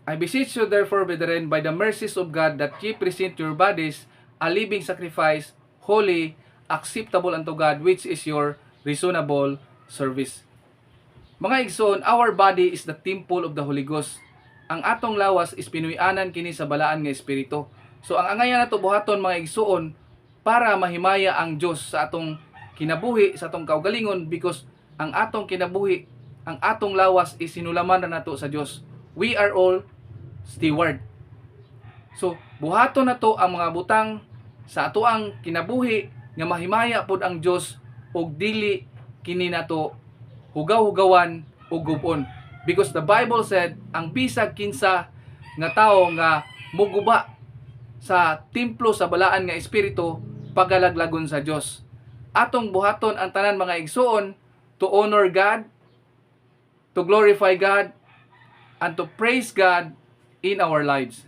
I beseech you therefore, brethren, by the mercies of God, that ye present your bodies a living sacrifice, holy, acceptable unto God, which is your reasonable service. Mga igsoon, our body is the temple of the Holy Ghost. Ang atong lawas is pinuy-anan kini sa balaan nga espiritu. So ang angayan nato buhaton mga igsoon para mahimaya ang Dios sa atong kinabuhi, sa atong kaugalingon, because ang atong kinabuhi, ang atong lawas is sinulaman na nato sa Dios. We are all steward. So buhaton nato ang mga butang sa atoang kinabuhi nga mahimaya pod ang Dios og dili kini nato hugaw-hugawan o gubon. Because the Bible said, ang bisag kinsa nga tao nga muguba sa templo sa balaan nga espiritu, pagalaglagon sa Dios. Atong buhaton ang tanan mga igsoon to honor God, to glorify God, and to praise God in our lives.